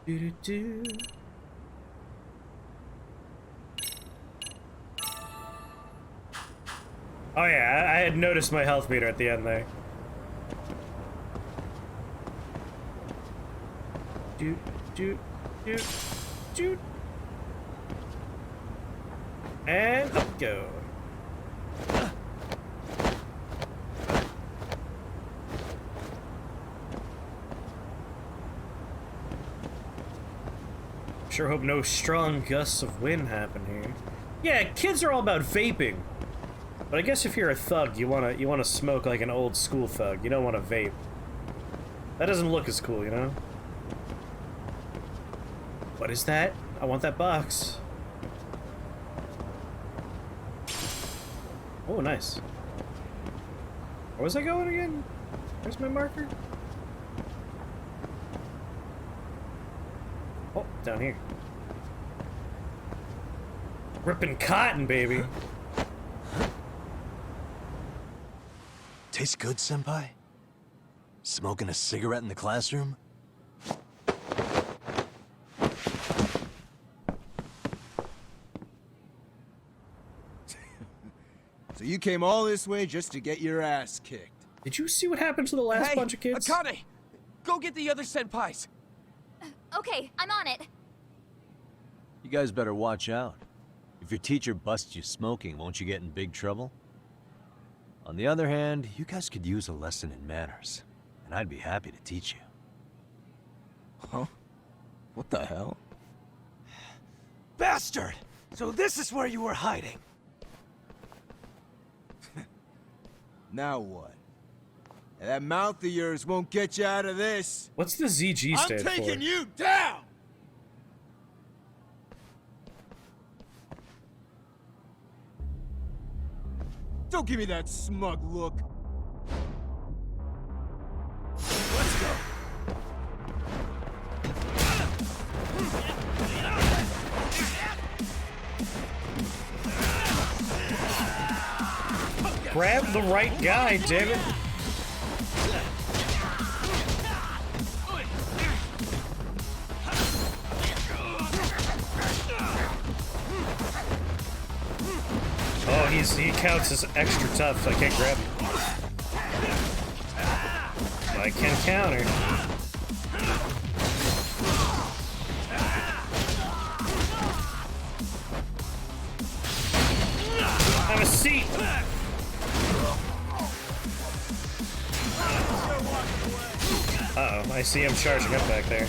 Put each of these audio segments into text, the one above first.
Do-do-do. Oh yeah, I had noticed my health meter at the end there. Doot, doot, doot, doot. And up go. Sure hope no strong gusts of wind happen here. Yeah, kids are all about vaping. But I guess if you're a thug, you wanna smoke like an old school thug. You don't want to vape. That doesn't look as cool, you know? What is that? I want that box. Oh, nice. Where was I going again? Where's my marker? Oh, down here. Ripping cotton, baby. Tastes good, Senpai? Smoking a cigarette in the classroom? So you came all this way just to get your ass kicked. Did you see what happened to the last bunch of kids? Akane! Go get the other senpais! Okay, I'm on it. You guys better watch out. If your teacher busts you smoking, won't you get in big trouble? On the other hand, you guys could use a lesson in manners, and I'd be happy to teach you. Huh? What the hell? Bastard! So this is where you were hiding. Now what? That mouth of yours won't get you out of this. What's the ZG stand for? I'm taking you down! Don't give me that smug look. Let's go. Grab the right guy, damn it. Oh, he counts as extra tough, so I can't grab him. But I can counter. Have a seat! Uh-oh, I see him charging up back there.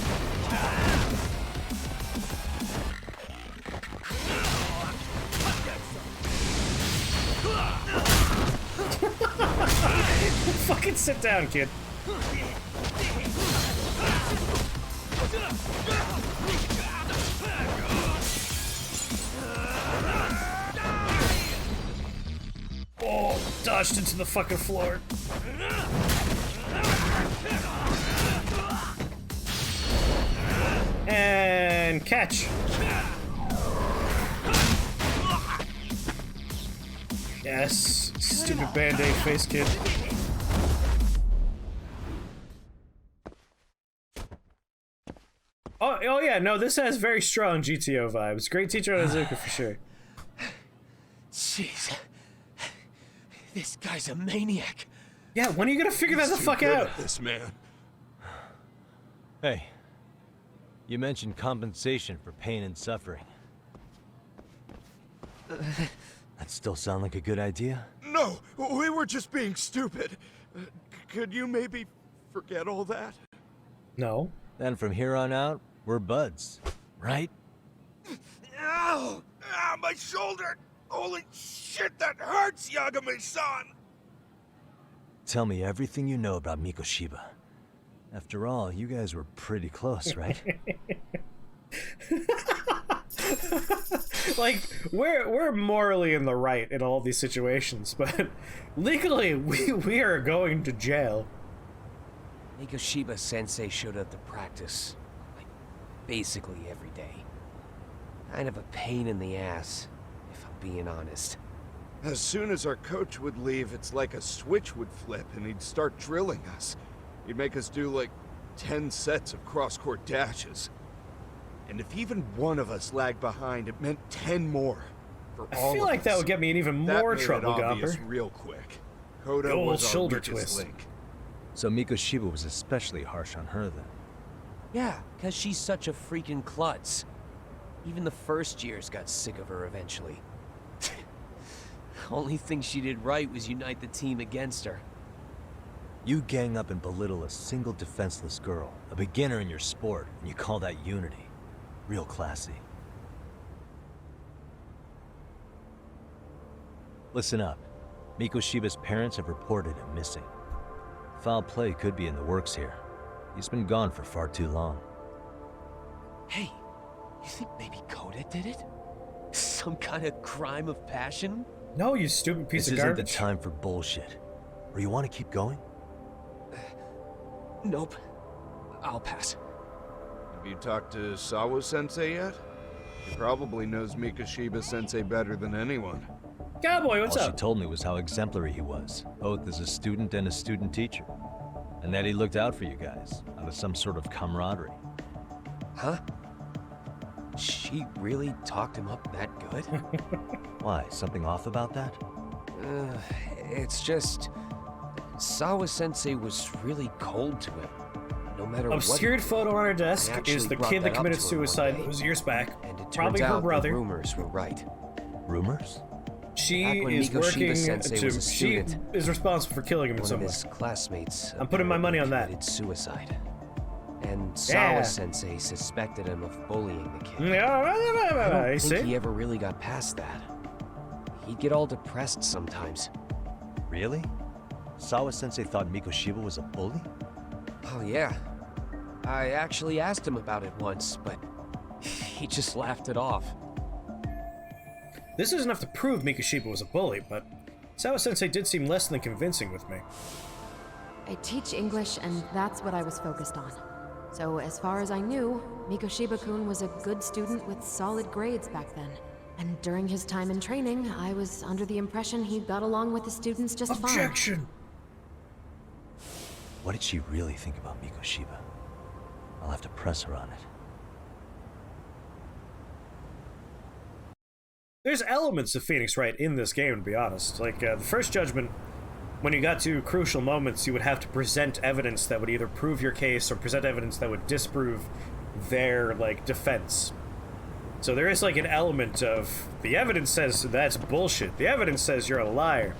Fucking sit down, kid. Oh, dodged into the fucking floor. And catch. Yes, stupid band-aid face kid. Oh yeah, no, this has very strong GTO vibes. Great teacher on Azuka for sure. Jeez. This guy's a maniac. Yeah, when are you gonna figure that the fuck out? This man. Hey, you mentioned compensation for pain and suffering. That still sound like a good idea? No, we were just being stupid. Could you maybe forget all that? No. Then from here on out, we're buds, right? Ow! Ah, my shoulder! Holy shit, that hurts, Yagami-san! Tell me everything you know about Mikoshiba. After all, you guys were pretty close, right? Like, we're morally in the right in all these situations, but legally, we are going to jail. Mikoshiba Sensei showed up to practice, like, basically every day. Kind of a pain in the ass, if I'm being honest. As soon as our coach would leave, it's like a switch would flip and he'd start drilling us. He'd make us do like 10 sets of cross-court dashes. And if even one of us lagged behind, it meant 10 more. For all I feel of like that us. would get me in even That more made trouble, it obvious Gomper. real quick. Koda The old was our shoulder weakest twist. link. So Mikoshiba was especially harsh on her then. Yeah, because she's such a freaking klutz. Even the first years got sick of her eventually. Only thing she did right was unite the team against her. You gang up and belittle a single defenseless girl, a beginner in your sport, and you call that unity. Real classy. Listen up. Mikoshiba's parents have reported him missing. Foul play could be in the works here. He's been gone for far too long. Hey, you think maybe Koda did it? Some kind of crime of passion? No, you stupid piece This of isn't garbage. the time for bullshit. Or you want to keep going? Nope. I'll pass. Have you talked to Sawa-sensei yet? He probably knows Mikoshiba-sensei better than anyone. Cowboy, what's All she up? told me was how exemplary he was, both as a student and a student teacher. And that he looked out for you guys, out of some sort of camaraderie. Huh? She really talked him up that good? Why, something off about that? It's just... Sawa-sensei was really cold to him. No matter Obscured what he photo on her I desk actually is the brought kid that that up committed to her one suicide. day. It was years back. And it Probably turns her out brother. the rumors were right. Rumors? She Back when is Mikoshiba working Sensei to. was a She student, is responsible for killing him in One some of way. his classmates I'm putting my money on that. committed suicide. And Yeah. Sawa-sensei suspected him of bullying the kid. Yeah, I I don't think see. he ever really got past that. He'd get all depressed sometimes. Really? Sawa-sensei thought Mikoshiba was a bully? Oh yeah. I actually asked him about it once, but he just laughed it off. This is enough to prove Mikoshiba was a bully, but Sawa-sensei did seem less than convincing with me. I teach English, and that's what I was focused on. So as far as I knew, Mikoshiba-kun was a good student with solid grades back then. And during his time in training, I was under the impression he got along with the students just fine. Objection! What did she really think about Mikoshiba? I'll have to press her on it. There's elements of Phoenix Wright in this game, to be honest. Like, the first judgment, when you got to crucial moments, you would have to present evidence that would either prove your case or present evidence that would disprove their, like, defense. So there is, like, an element of, the evidence says that's bullshit. The evidence says you're a liar.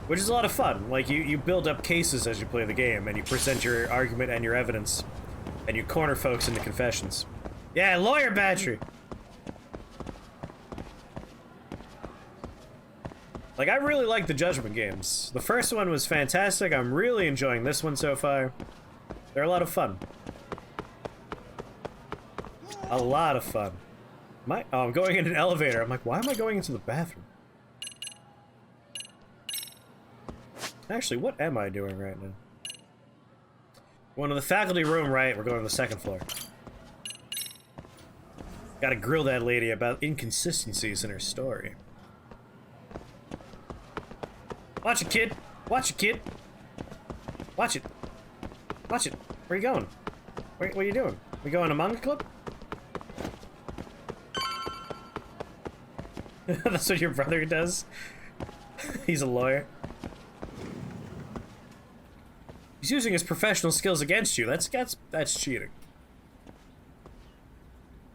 Which is a lot of fun. Like, you build up cases as you play the game, and you present your argument and your evidence, and you corner folks into confessions. Yeah, lawyer battery! Like, I really like the Judgment games. The first one was fantastic. I'm really enjoying this one so far. They're a lot of fun. A lot of fun. Oh, I'm going in an elevator. I'm like, why am I going into the bathroom? Actually, what am I doing right now? Going to the faculty room, right? We're going to the second floor. Gotta grill that lady about inconsistencies in her story. Watch it, kid. Watch it, kid. Watch it. Watch it. Where you going? What are you doing? We going to manga club? That's what your brother does? He's a lawyer. He's using his professional skills against you. That's cheating.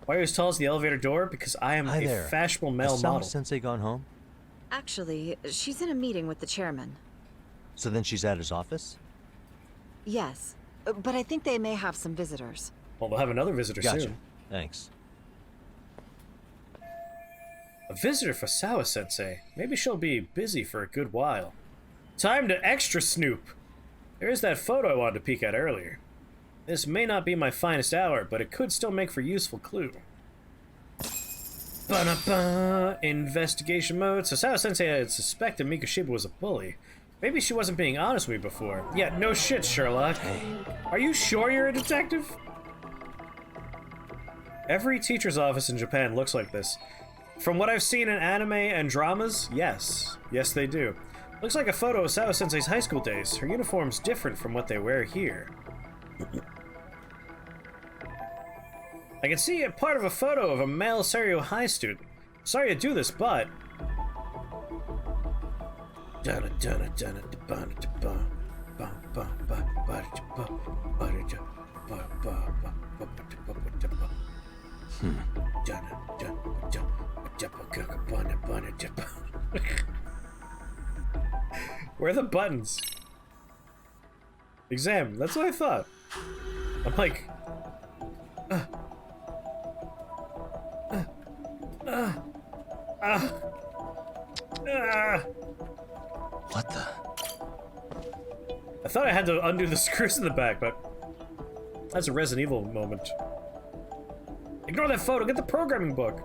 Why are you as tall as the elevator door? Because I am Hi a there. fashionable male Has model. Sawa-sensei gone home? Actually, she's in a meeting with the chairman. So then she's at his office? Yes, but I think they may have some visitors. Well, we'll have another visitor Gotcha. soon. Thanks. A visitor for Sawa-sensei. Maybe she'll be busy for a good while. Time to extra snoop. There's that photo I wanted to peek at earlier. This may not be my finest hour, but it could still make for a useful clue. Ba-da-ba! Investigation mode. So Sawa-sensei had suspected Mikoshiba was a bully. Maybe she wasn't being honest with me before. Yeah, no shit, Sherlock. Are you sure you're a detective? Every teacher's office in Japan looks like this. From what I've seen in anime and dramas, yes. Yes, they do. Looks like a photo of Sawa-sensei's high school days. Her uniform's different from what they wear here. I can see a part of a photo of a male Serio High student. Sorry to do this, but... Where are the buttons? Exam, that's what I thought. I'm like... What the? I thought I had to undo the screws in the back, but... That's a Resident Evil moment. Ignore that photo, get the programming book!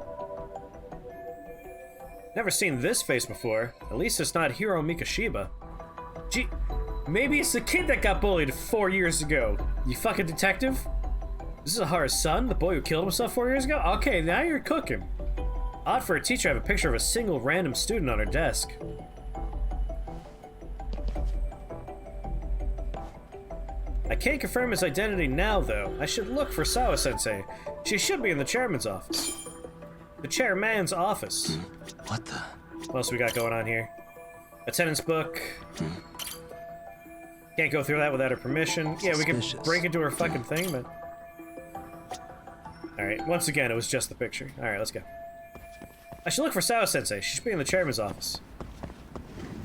Never seen this face before. At least it's not Hiro Mikashiba. Gee, maybe it's the kid that got bullied 4 years ago. You fucking detective? This is Ahara's son, the boy who killed himself 4 years ago? Okay, now you're cooking. Odd for a teacher to have a picture of a single random student on her desk. I can't confirm his identity now, though. I should look for Sawa-sensei. She should be in the chairman's office. The chairman's office. What the? What else we got going on here? Attendance book. Can't go through that without her permission. Yeah, we can break into her fucking thing, but... Alright, once again, it was just the picture. Alright, let's go. I should look for Sawa-sensei. She should be in the chairman's office.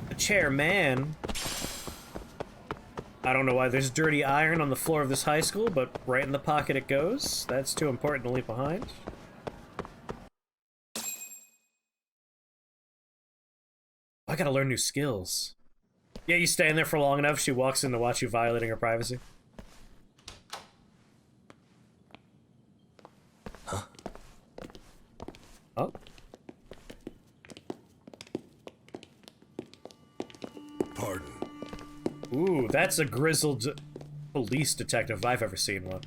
The chairman... I don't know why there's dirty iron on the floor of this high school, but right in the pocket it goes. That's too important to leave behind. I gotta learn new skills. Yeah, you stay in there for long enough, she walks in to watch you violating her privacy. Huh? Oh? Pardon. Ooh, that's a grizzled police detective if I've ever seen one.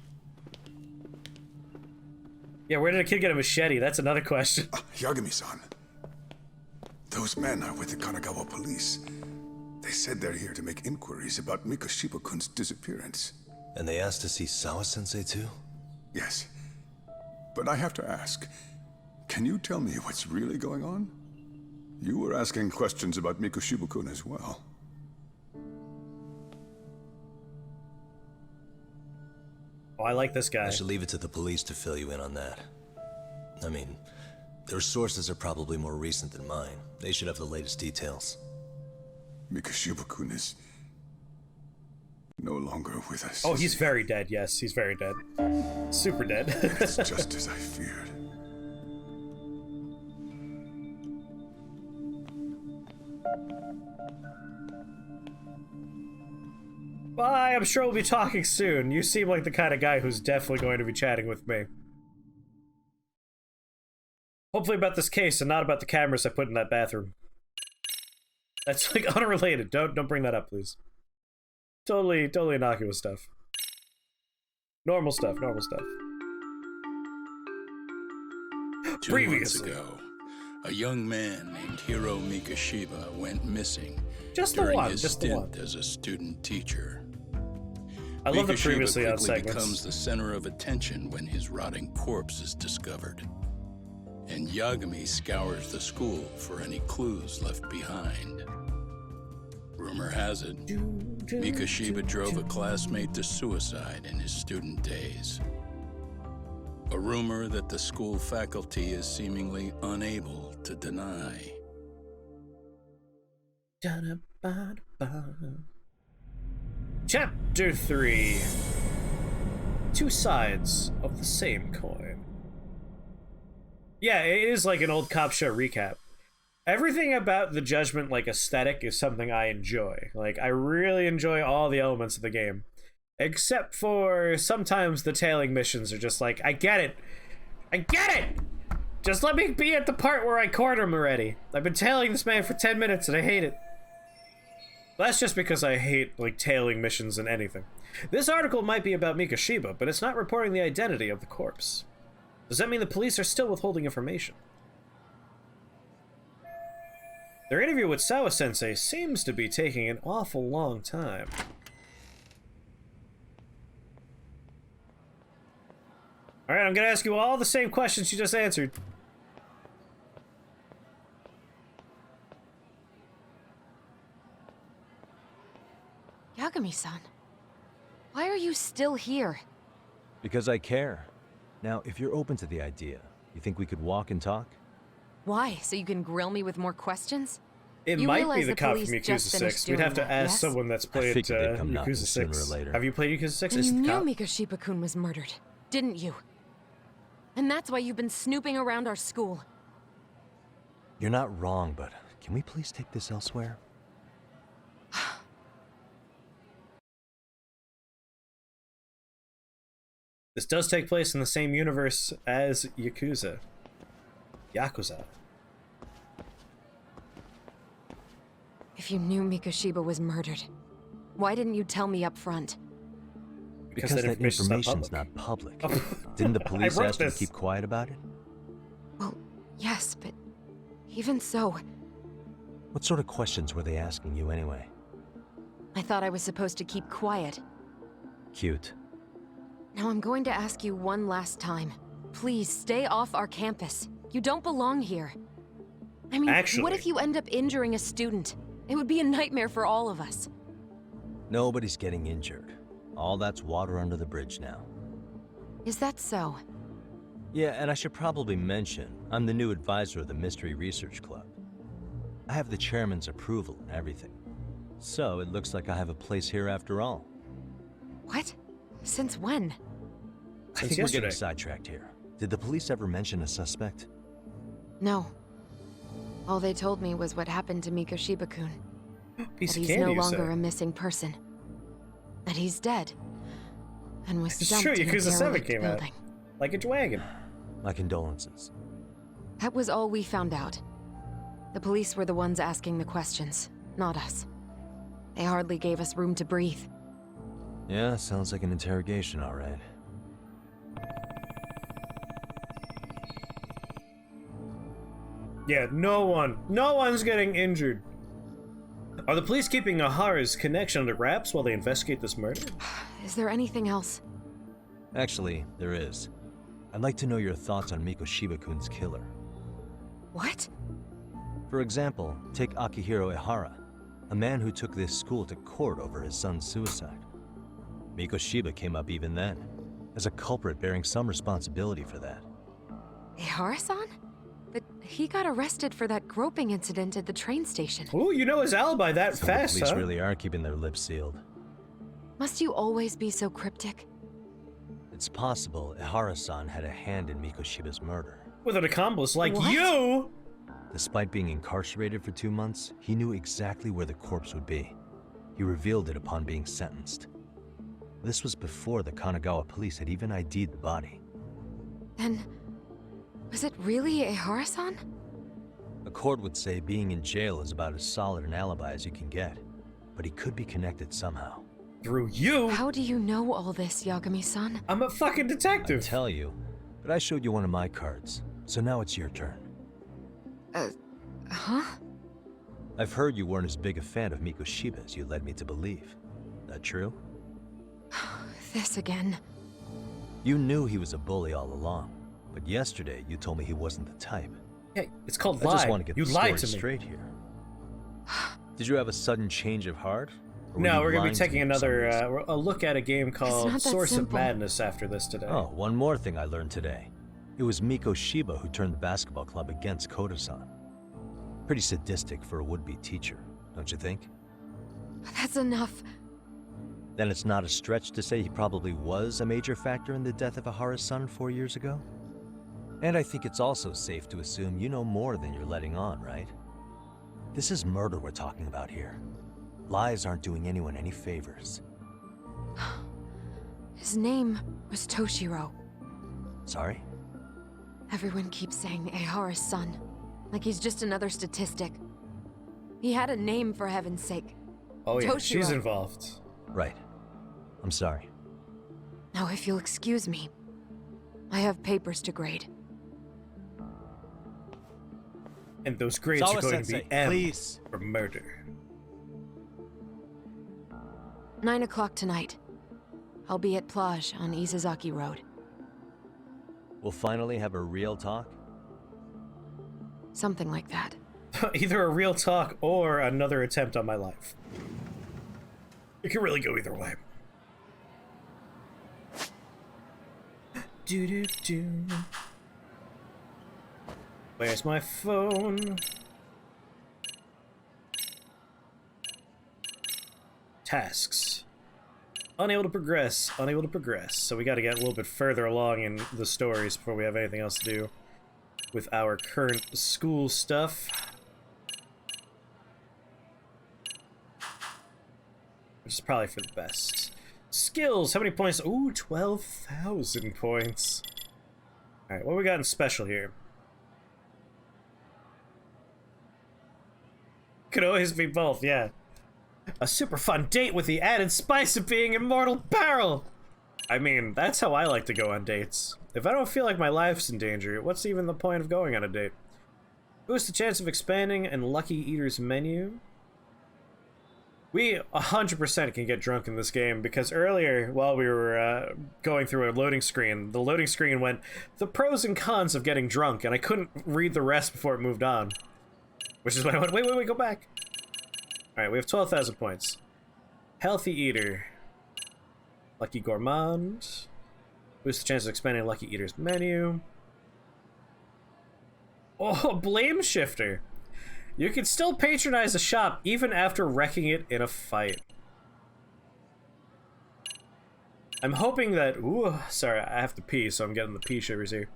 Yeah, where did a kid get a machete? That's another question. Yagami-san. Those men are with the Kanagawa police. They said they're here to make inquiries about Mikashiba-kun's disappearance. And they asked to see Sawa-sensei too? Yes. But I have to ask, can you tell me what's really going on? You were asking questions about Mikashiba-kun as well. Oh, I like this guy. I should leave it to the police to fill you in on that. I mean, their sources are probably more recent than mine. They should have the latest details. Mikashiba-kun is no longer with us. Oh, he's very dead, yes. He's very dead. Super dead. It's just as I feared. Bye, I'm sure we'll be talking soon. You seem like the kind of guy who's definitely going to be chatting with me. Hopefully about this case and not about the cameras I put in that bathroom. That's like unrelated. Don't bring that up, please. Totally innocuous stuff. Normal stuff, normal stuff. 2 months ago, a young man named Hiro Mikashiba went missing during his stint as a student teacher. I love the previously on quickly segments. becomes the center of attention when his rotting corpse is discovered. And Yagami scours the school for any clues left behind. Rumor has it, Mikashiba drove a classmate to suicide in his student days. A rumor that the school faculty is seemingly unable to deny. Chapter 3. Two sides of the same coin. Yeah, it is like an old cop show recap. Everything about the Judgment, like, aesthetic is something I enjoy. Like, I really enjoy all the elements of the game. Except for sometimes the tailing missions are just like, I get it! I get it! Just let me be at the part where I corner him already. I've been tailing this man for 10 minutes and I hate it. That's just because I hate, like, tailing missions and anything. This article might be about Mikashiba, but it's not reporting the identity of the corpse. Does that mean the police are still withholding information? Their interview with Sawa-sensei seems to be taking an awful long time. All right, I'm gonna ask you all the same questions you just answered. Yagami-san, why are you still here? Because I care. Now, if you're open to the idea, you think we could walk and talk? Why? So you can grill me with more questions? It You might be realize the the cop from police Yakuza just 6. finished We'd have to doing that, ask yes? someone that's played figured they'd come knocking Yakuza sooner 6. or later. Have you played Yakuza 6? And Is you the knew cop? Mikoshiba-kun was murdered, didn't you? And that's why you've been snooping around our school. You're not wrong, but can we please take this elsewhere? This does take place in the same universe as Yakuza. Yakuza. If you knew Mikoshiba was murdered, why didn't you tell me up front? Because that information's not public. Didn't the police ask you to keep quiet about it? Well, yes, but even so, What sort of questions were they asking you anyway? I thought I was supposed to keep quiet. Cute. Now I'm going to ask you one last time. Please stay off our campus. You don't belong here. I mean, Actually, what if you end up injuring a student? It would be a nightmare for all of us. Nobody's getting injured. All that's water under the bridge now. Is that so? Yeah, and I should probably mention, I'm the new advisor of the Mystery Research Club. I have the chairman's approval and everything. So it looks like I have a place here after all. What? Since when? I think we're getting sidetracked here. Did the police ever mention a suspect? No. All they told me was what happened to Mikoshiba-kun. Piece That of he's candy, no you longer say. a missing person. That he's dead. And was It's dumped true, in a Yakuza 7 derelict came out. building. Like a dragon. My condolences. That was all we found out. The police were the ones asking the questions, not us. They hardly gave us room to breathe. Yeah, sounds like an interrogation, all right. Yeah, no one's getting injured. Are the police keeping Ahara's connection under wraps while they investigate this murder? Is there anything else? Actually, there is. I'd like to know your thoughts on Mikoshiba-kun's killer. What? For example, take Akihiro Ihara, a man who took this school to court over his son's suicide. Mikoshiba came up even then, as a culprit bearing some responsibility for that. Ihara-san? But he got arrested for that groping incident at the train station. Ooh, you know his alibi that So fast, the police huh? really are keeping their lips sealed. Must you always be so cryptic? It's possible Ihara-san had a hand in Mikoshiba's murder. With an accomplice like What? you! Despite being incarcerated for 2 months, he knew exactly where the corpse would be. He revealed it upon being sentenced. This was before the Kanagawa police had even ID'd the body. Then, was it really Ihara-san? A court would say being in jail is about as solid an alibi as you can get, but he could be connected somehow. Through you? How do you know all this, Yagami-san? I'm a fucking I detective. tell you, but I showed you one of my cards, so now it's your turn. Huh? I've heard you weren't as big a fan of Mikoshiba as you led me to believe. That true? This again. You knew he was a bully all along, but yesterday you told me he wasn't the type. Hey, it's called I lie. just want to get You the lied story to me. straight here. Did you have a sudden change of heart? Or were No, you we're gonna be lying to me taking for some another reason? a look at a game called not that Source of simple. Madness after this today. Oh, one more thing I learned today. It was Mikoshiba who turned the basketball club against Koda-san. Pretty sadistic for a would-be teacher, don't you think? That's enough. Then it's not a stretch to say he probably was a major factor in the death of Ihara's son 4 years ago? And I think it's also safe to assume you know more than you're letting on, right? This is murder we're talking about here. Lies aren't doing anyone any favors. His name was Toshiro. Sorry? Everyone keeps saying Ihara's son, like he's just another statistic. He had a name, for heaven's sake. Oh yeah, she's Toshiro. involved. Right. I'm sorry. Now, if you'll excuse me, I have papers to grade. And those grades are going to be M please. for murder. 9 o'clock tonight. I'll be at Plage on Isazaki Road. We'll finally have a real talk? Something like that. Either a real talk or another attempt on my life. It can really go either way. Do-do-do. Where's my phone? Tasks. Unable to progress, unable to progress. So we gotta get a little bit further along in the stories before we have anything else to do with our current school stuff. Which is probably for the best. Skills, how many points? Ooh, 12,000 points. Alright, what we got in special here? Could always be both, yeah. A super fun date with the added spice of being immortal barrel! I mean, that's how I like to go on dates. If I don't feel like my life's in danger, what's even the point of going on a date? Boost the chance of expanding and Lucky Eater's menu. We 100% can get drunk in this game, because earlier, while we were going through a loading screen, the loading screen went, the pros and cons of getting drunk, and I couldn't read the rest before it moved on. Which is when I went, wait, go back. Alright, we have 12,000 points. Healthy Eater. Lucky Gourmand. Boost the chance of expanding Lucky Eater's menu. Oh, Blame Shifter. You can still patronize a shop even after wrecking it in a fight. I'm hoping that... Ooh, sorry, I have to pee, so I'm getting the pee shivers here.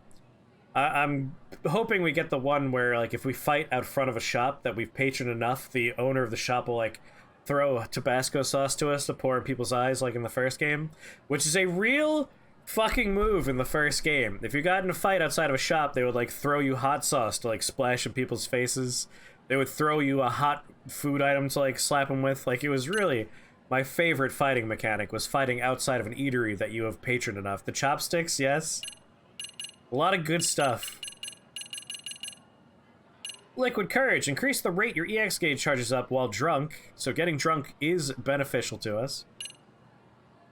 I'm hoping we get the one where, like, if we fight out front of a shop that we've patroned enough, the owner of the shop will, like, throw Tabasco sauce to us to pour in people's eyes, like in the first game. Which is a real fucking move in the first game. If you got in a fight outside of a shop, they would, like, throw you hot sauce to, like, splash in people's faces. They would throw you a hot food item to, like, slap them with. Like, it was really... My favorite fighting mechanic was fighting outside of an eatery that you have patroned enough. The chopsticks, yes. A lot of good stuff. Liquid Courage. Increase the rate your EX gauge charges up while drunk. So getting drunk is beneficial to us.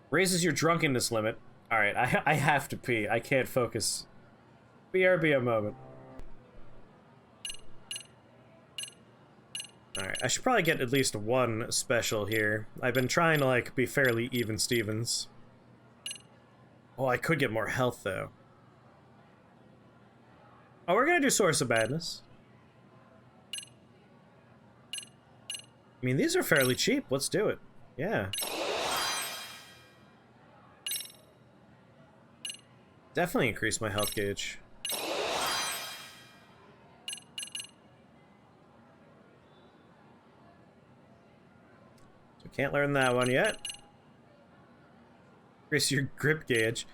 Raises your drunkenness limit. Alright, I have to pee. I can't focus. BRB a moment. Alright, I should probably get at least one special here. I've been trying to, like, be fairly even Stevens. Oh, I could get more health, though. Oh, we're gonna do Source of Madness. I mean, these are fairly cheap. Let's do it. Yeah. Definitely increase my health gauge. Can't learn that one yet. Increase your grip gauge.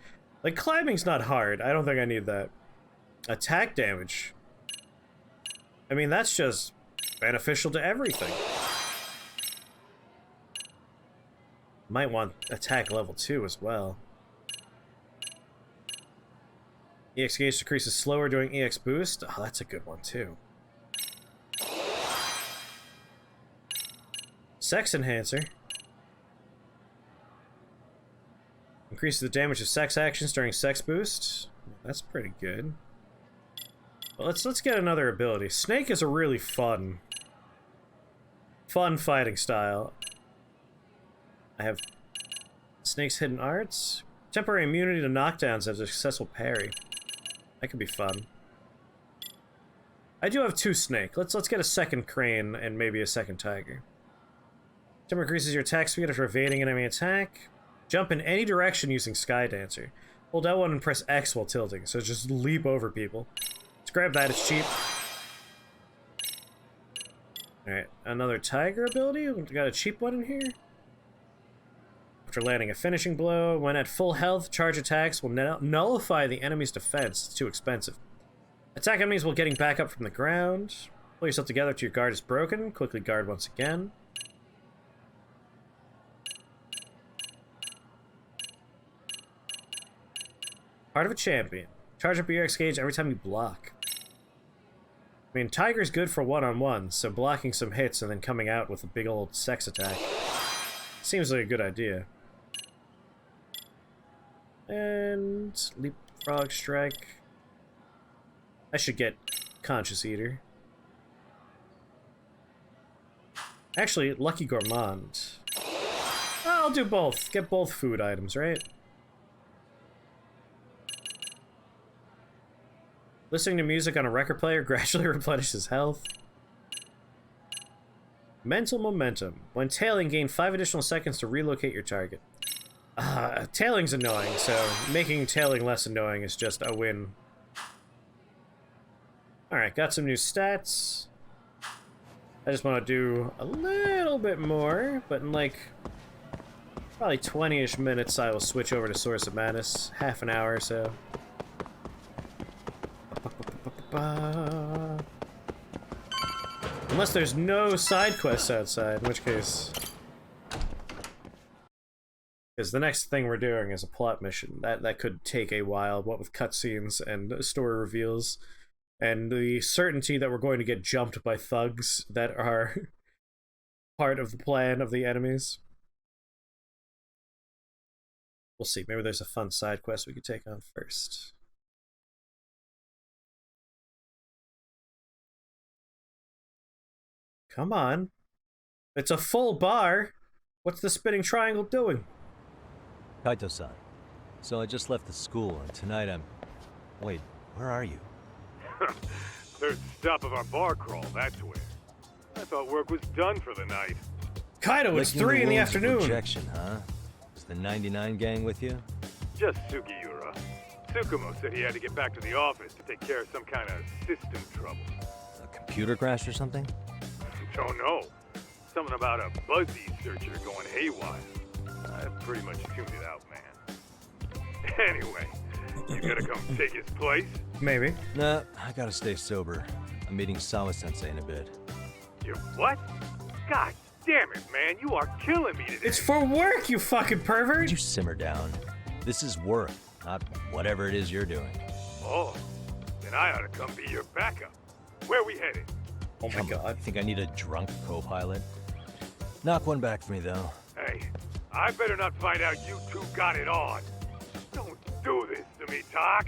Like, climbing's not hard. I don't think I need that. Attack damage. I mean, that's just beneficial to everything. Might want attack level 2 as well. EX gauge decreases slower during EX boost. Oh, that's a good one, too. Sex Enhancer. Increases the damage of sex actions during sex boost. That's pretty good. Well, let's get another ability. Snake is a really fun fighting style. I have Snake's Hidden Arts. Temporary immunity to knockdowns after a successful parry. That could be fun. I do have 2 Snake. Let's get a second Crane and maybe a second Tiger. Temper increases your attack speed after evading enemy attack. Jump in any direction using Sky Dancer. Hold L1 and press X while tilting, so just leap over people. Let's grab that, it's cheap. Alright, another Tiger ability? We got a cheap one in here? After landing a finishing blow, when at full health, charge attacks will nullify the enemy's defense. It's too expensive. Attack enemies while getting back up from the ground. Pull yourself together till your guard is broken. Quickly guard once again. Heart of a Champion. Charge up your EX gauge every time you block. I mean, Tiger's good for one-on-one, so blocking some hits and then coming out with a big old sex attack seems like a good idea. And Leapfrog Strike. I should get Conscious Eater. Actually, Lucky Gourmand. I'll do both. Get both food items, right? Listening to music on a record player gradually replenishes health. Mental momentum. When tailing, gain 5 additional seconds to relocate your target. Tailing's annoying, so making tailing less annoying is just a win. Alright, got some new stats. I just want to do a little bit more, but in like probably 20-ish minutes I will switch over to Source of Madness. Half an hour or so. Unless there's no side quests outside, in which case... Because the next thing we're doing is a plot mission. That could take a while, what with cutscenes and story reveals. And the certainty that we're going to get jumped by thugs that are part of the plan of the enemies. We'll see. Maybe there's a fun side quest we could take on first. Come on. It's a full bar. What's the spinning triangle doing? Kaito-san. So I just left the school, and tonight I'm... Wait, where are you? Third stop of our bar crawl, that's where. I thought work was done for the night. Kaito, it's 3 in the afternoon. Rejection, huh? Is the 99 gang with you? Just Sugiura. Tsukumo said he had to get back to the office to take care of some kind of system trouble. A computer crash or something? Don't know. Something about a Buzzy searcher going haywire. I pretty much tuned it out, man. Anyway, you gonna come take his place? Maybe. Nah, I gotta stay sober. I'm meeting Sawa-sensei in a bit. You what? God damn it, man. You are killing me today. It's for work, you fucking pervert! Would you simmer down? This is work, not whatever it is you're doing. Oh, then I ought to come be your backup. Where we headed? Oh my god. You think I need a drunk co-pilot? Knock one back for me, though. Hey, I better not find out you two got it on. Don't do this to me, Doc.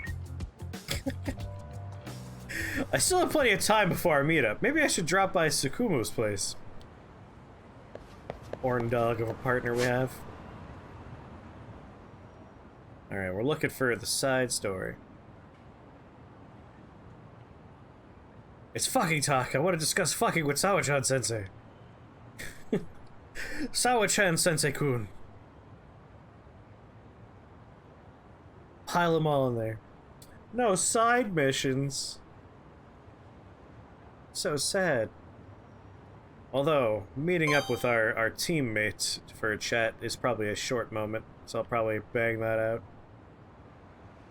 I still have plenty of time before our meetup. Maybe I should drop by Tsukumo's place. Horn dog of a partner we have. Alright, we're looking for the side story. It's fucking talk. I want to discuss fucking with Sawa-chan sensei. Sawa-chan sensei-kun. Pile them all in there. No side missions. So sad. Although, meeting up with our teammates for a chat is probably a short moment, so I'll probably bang that out.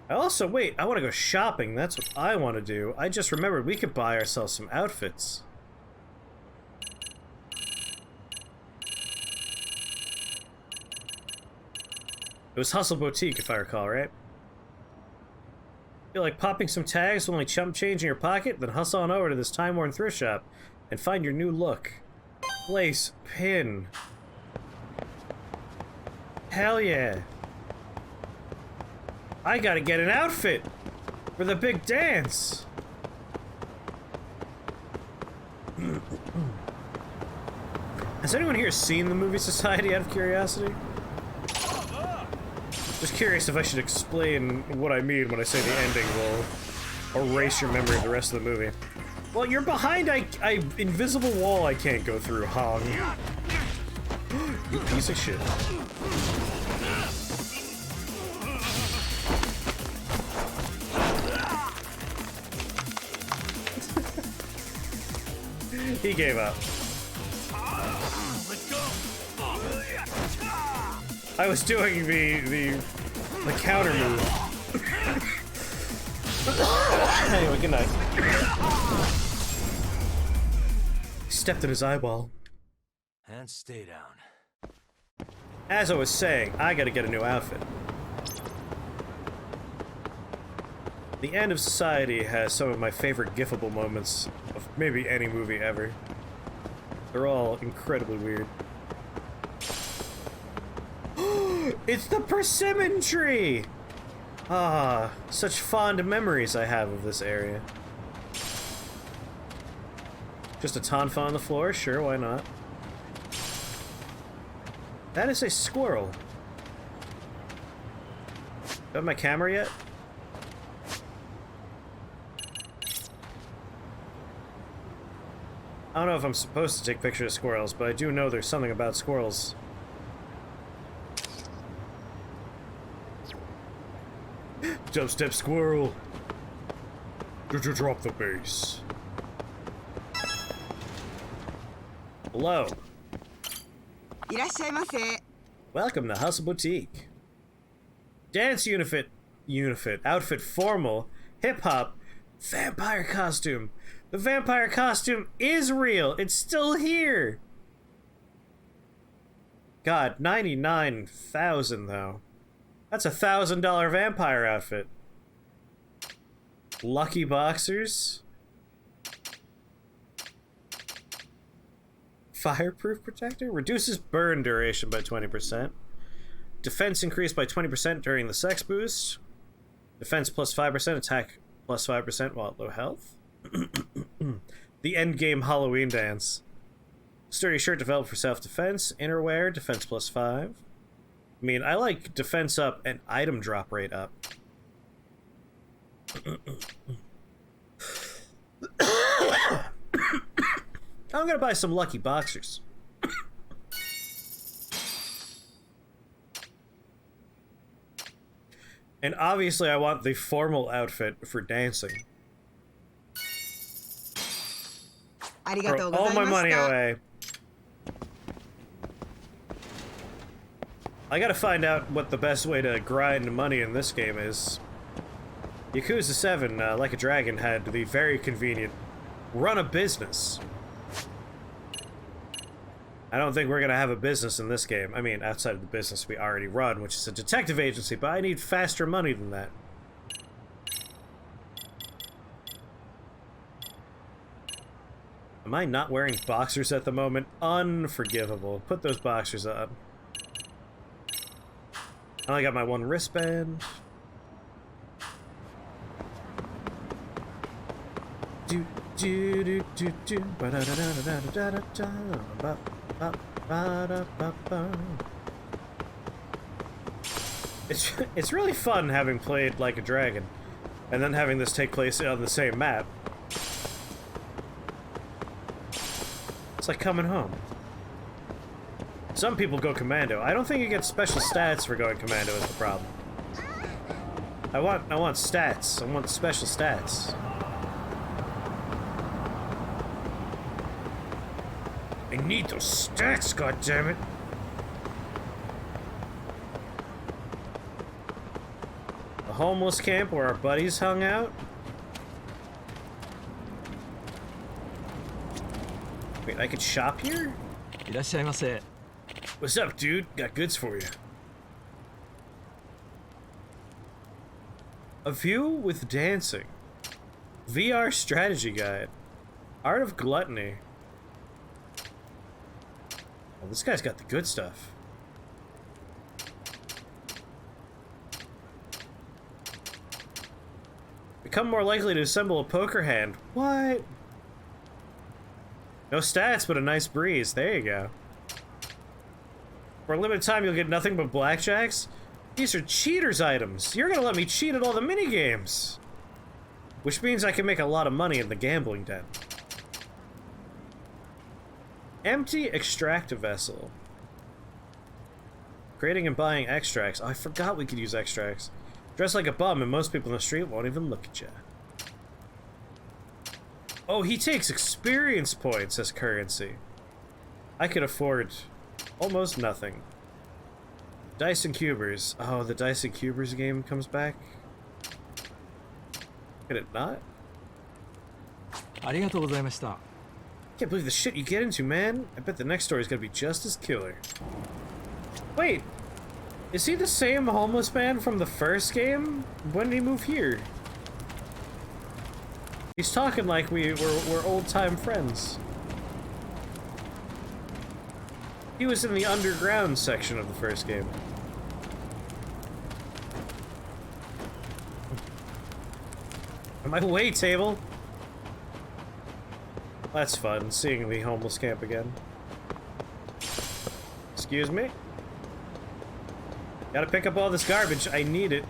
I also, wait, I want to go shopping. That's what I want to do. I just remembered we could buy ourselves some outfits. It was Hustle Boutique, if I recall, right? Feel like popping some tags with only chump change in your pocket? Then hustle on over to this time-worn thrift shop and find your new look. Place pin. Hell yeah. I gotta get an outfit for the big dance. Has anyone here seen the movie Society out of curiosity? Just curious if I should explain what I mean when I say the ending will erase your memory of the rest of the movie. Well, you're behind a invisible wall I can't go through, Hong. You piece of shit. He gave up. I was doing the counter move. Anyway, good night. Stepped in his eyeball. And stay down. As I was saying, I gotta get a new outfit. The end of Society has some of my favorite gifable moments of maybe any movie ever. They're all incredibly weird. It's the persimmon tree! Ah, such fond memories I have of this area. Just a tonfa on the floor? Sure, why not? That is a squirrel. Do I have my camera yet? I don't know if I'm supposed to take pictures of squirrels, but I do know there's something about squirrels. Dubstep squirrel. Drop the bass. Hello. Welcome to Hustle Boutique. Dance outfit formal, hip-hop, vampire costume. The vampire costume is real. It's still here. God, 99,000 though. That's $1,000 vampire outfit. Lucky boxers. Fireproof protector. Reduces burn duration by 20%. Defense increased by 20% during the sex boost. Defense plus 5%. Attack plus 5% while at low health. The endgame Halloween dance. Sturdy shirt developed for self-defense. Innerwear. Defense plus 5. I mean, I like defense up and item drop rate up. I'm gonna buy some lucky boxers. And obviously I want the formal outfit for dancing. Throw all my money away. I gotta find out what the best way to grind money in this game is. Yakuza 7, like a dragon, had the very convenient run a business. I don't think we're gonna have a business in this game. I mean, outside of the business we already run, which is a detective agency, but I need faster money than that. Am I not wearing boxers at the moment? Unforgivable. Put those boxers on. I only got my one wristband. Do do do do do ba da da da da da da da ba ba ba da ba ba. It's really fun having played Like a Dragon, and then having this take place on the same map. It's like coming home. Some people go commando. I don't think you get special stats for going commando is the problem. I want stats. I want special stats. I need those stats, goddammit! The homeless camp where our buddies hung out? Wait, I could shop here? What's up, dude? Got goods for you. A view with dancing. VR strategy guide. Art of gluttony. Well, this guy's got the good stuff. Become more likely to assemble a poker hand. What? No stats, but a nice breeze. There you go. For a limited time, you'll get nothing but blackjacks? These are cheaters' items. You're gonna let me cheat at all the minigames. Which means I can make a lot of money in the gambling den. Empty extractor vessel. Creating and buying extracts. Oh, I forgot we could use extracts. Dress like a bum and most people in the street won't even look at you. Oh, he takes experience points as currency. I could afford almost nothing. Dice and Cubers. Oh, the Dice and Cubers game comes back? Could it not? Can't believe the shit you get into, man. I bet the next story's gonna be just as killer. Wait, is he the same homeless man from the first game? When did he move here? He's talking like we're old-time friends. He was in the underground section of the first game. On my wait table. That's fun, seeing the homeless camp again. Excuse me? Gotta pick up all this garbage. I need it.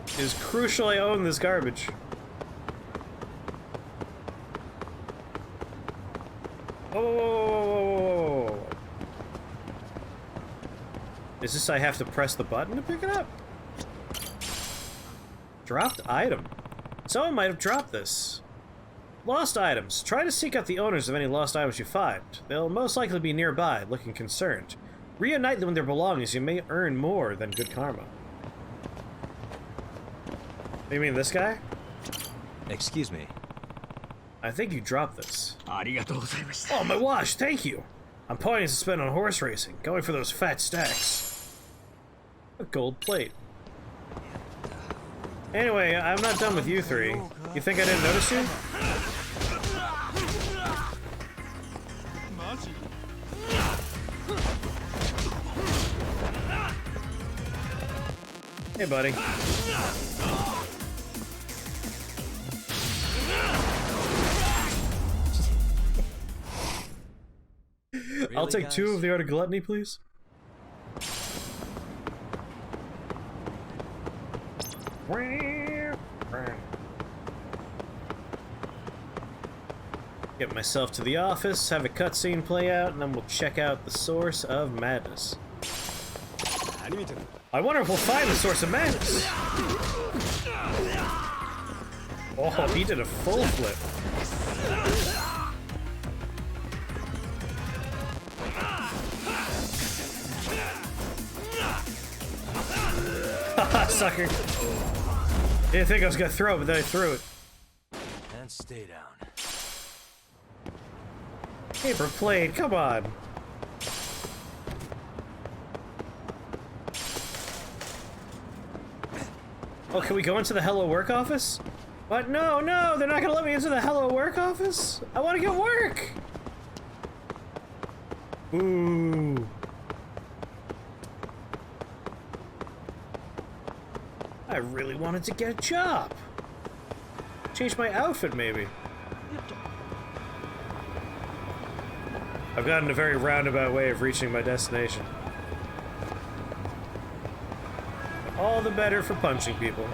It is crucial I own this garbage. Oh! Is this I have to press the button to pick it up? Dropped item. Someone might have dropped this. Lost items. Try to seek out the owners of any lost items you find. They'll most likely be nearby, looking concerned. Reunite them with their belongings. You may earn more than good karma. You mean this guy? Excuse me. I think you dropped this. Oh, my watch! Thank you! I'm planning to spend on horse racing, going for those fat stacks. A gold plate. Anyway, I'm not done with you three. You think I didn't notice you? Hey, buddy. I'll take guys? 2 of the Art of Gluttony, please. Get myself to the office, have a cutscene play out, and then we'll check out the source of madness. I wonder if we'll find the source of madness. Oh, he did a full flip. Haha, sucker. Didn't think I was gonna throw it, but then I threw it. And stay down. Paper plate, come on. Oh, can we go into the Hello Work office? But no, no, they're not gonna let me into the Hello Work office. I want to get work. Ooh. I really wanted to get a job. Change my outfit, maybe. I've gotten a very roundabout way of reaching my destination. All the better for punching people.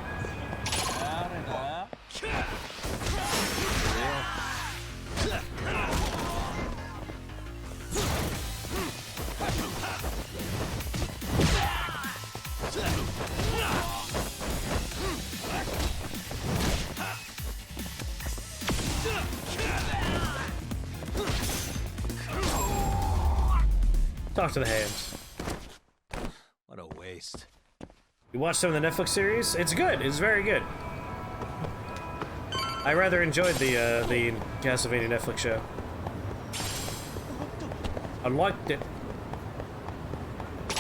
Talk to the hands. What a waste. You watched some of the Netflix series? It's good. It's very good. I rather enjoyed the Castlevania Netflix show. I liked it.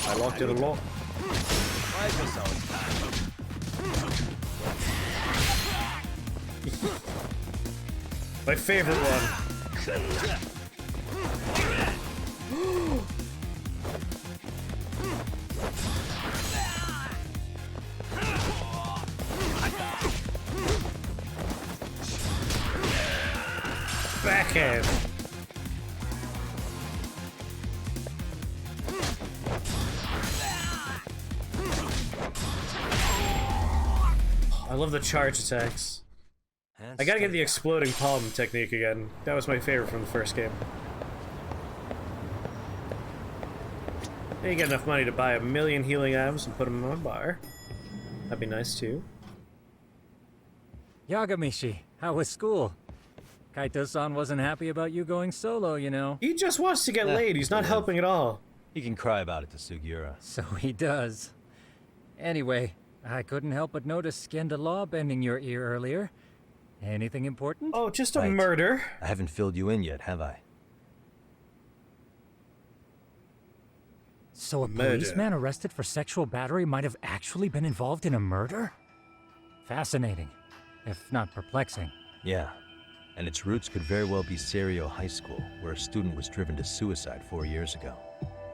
I liked it a lot. Why is this always My favorite one. Backhand. I love the charge attacks. I gotta get the exploding palm technique again. That was my favorite from the first game. Then you get enough money to buy 1,000,000 healing items and put them in a bar. That'd be nice too. Yagamishi, how was school? Kaito-san wasn't happy about you going solo, you know. He just wants to get laid. He's not helping at all. He can cry about it to Sugiura. So he does. Anyway, I couldn't help but notice Skenda Law bending your ear earlier. Anything important? Oh, just a Right. murder. I haven't filled you in yet, have I? So a Murder. policeman arrested for sexual battery might have actually been involved in a murder? Fascinating, if not perplexing. Yeah. And its roots could very well be Serio High School, where a student was driven to suicide 4 years ago.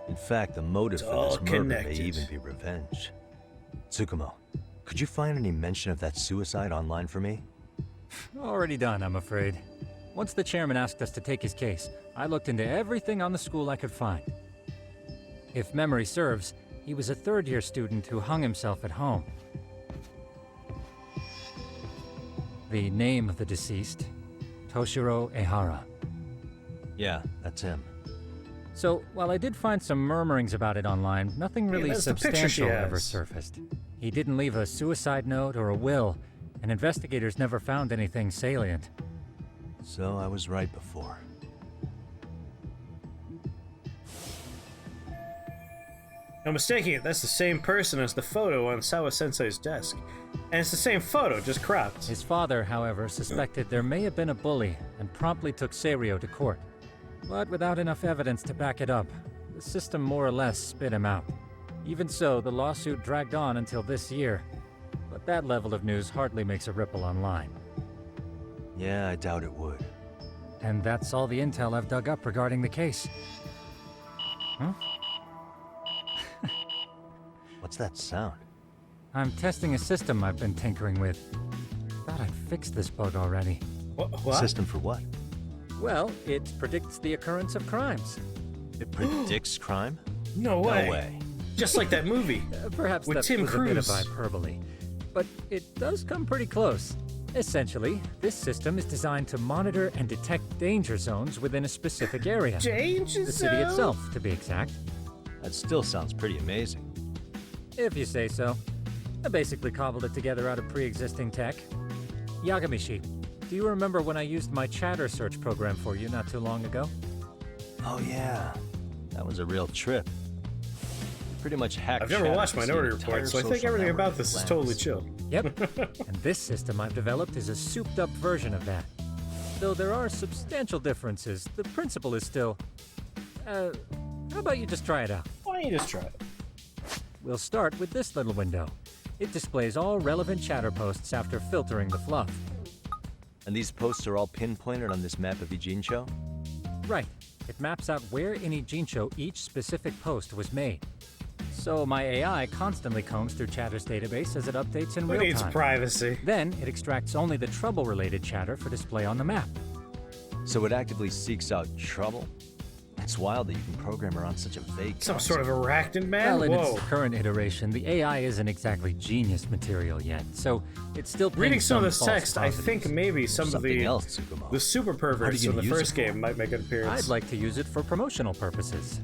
In fact, the motive It's for all this murder connected. may even be revenge. Tsukumo, could you find any mention of that suicide online for me? Already done, I'm afraid. Once the chairman asked us to take his case, I looked into everything on the school I could find. If memory serves, he was a third-year student who hung himself at home. The name of the deceased, Toshiro Ehara. Yeah, that's him. So, while I did find some murmurings about it online, nothing really that's the picture she substantial has. ever surfaced. He didn't leave a suicide note or a will, and investigators never found anything salient. So I was right before. No mistaking it, that's the same person as the photo on Sawa-sensei's desk. And it's the same photo, just cropped. His father, however, suspected there may have been a bully and promptly took Seiryo to court. But without enough evidence to back it up, the system more or less spit him out. Even so, the lawsuit dragged on until this year. But that level of news hardly makes a ripple online. Yeah, I doubt it would. And that's all the intel I've dug up regarding the case. Huh? What's that sound? I'm testing a system I've been tinkering with. Thought I'd fixed this bug already. What? System for what? Well, it predicts the occurrence of crimes. It predicts crime? No way. No way. Just like that movie. Perhaps with that Tim was Cruise. a bit of hyperbole. But it does come pretty close. Essentially, this system is designed to monitor and detect danger zones within a specific area. Danger The city zone? itself, to be exact. That still sounds pretty amazing. If you say so. I basically cobbled it together out of pre-existing tech. Yagamishi, do you remember when I used my chatter search program for you not too long ago? Oh yeah, that was a real trip. Pretty much hacked. I've never Chatter watched to see Minority the Report, entire so I think social everything network about this is at totally glance. chill. Yep. And this system I've developed is a souped-up version of that. Though there are substantial differences, the principle is still... how about you just try it out? Why don't you just try it? We'll start with this little window. It displays all relevant chatter posts after filtering the fluff. And these posts are all pinpointed on this map of Ijincho? Right. It maps out where in Ijincho each specific post was made. So my AI constantly combs through Chatter's database as it updates in Who real needs time. privacy? Then it extracts only the trouble-related chatter for display on the map. So it actively seeks out trouble? It's wild that you can program around such a vague Some concept. sort of arachnid man? Well, in Whoa. its current iteration, the AI isn't exactly genius material yet, so it's still paying Reading some of this false text, I positives. think maybe some of Something the else, Tsukumo. the super perverts you from the gonna use first it for? game might make an appearance. I'd like to use it for promotional purposes.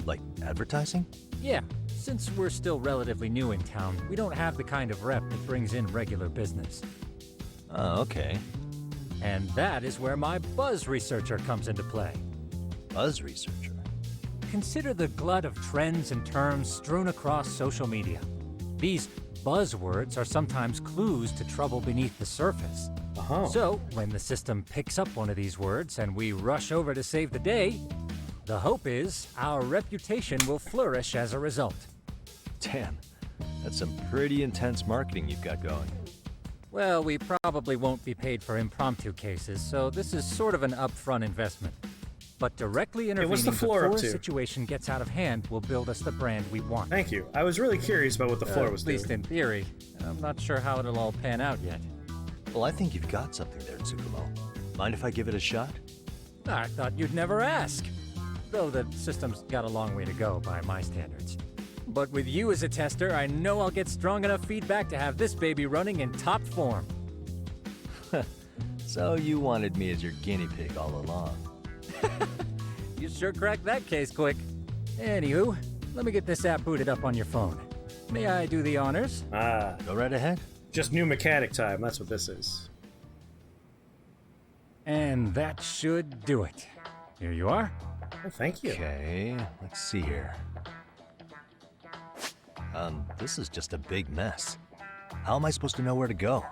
Like advertising? Yeah, since we're still relatively new in town, we don't have the kind of rep that brings in regular business. Oh, okay. And that is where my buzz researcher comes into play. Buzz researcher. Consider the glut of trends and terms strewn across social media. These buzzwords are sometimes clues to trouble beneath the surface. Uh-huh. So, when the system picks up one of these words and we rush over to save the day, the hope is our reputation will flourish as a result. Damn, that's some pretty intense marketing you've got going. Well, we probably won't be paid for impromptu cases, so this is sort of an upfront investment. But directly intervening what's the floor up before a to? situation gets out of hand will build us the brand we want. Thank you. I was really curious about what the floor was At least doing. in theory. I'm not sure how it'll all pan out yet. Well, I think you've got something there, Tsukumo. Mind if I give it a shot? I thought you'd never ask. Though the system's got a long way to go by my standards. But with you as a tester, I know I'll get strong enough feedback to have this baby running in top form. So you wanted me as your guinea pig all along. You sure cracked that case quick. Anywho, let me get this app booted up on your phone. May I do the honors? Ah, Go right ahead. just new mechanic time. That's what this is. And that should do it. Here you are. Oh, thank you. Okay, let's see here. This is just a big mess. How am I supposed to know where to go?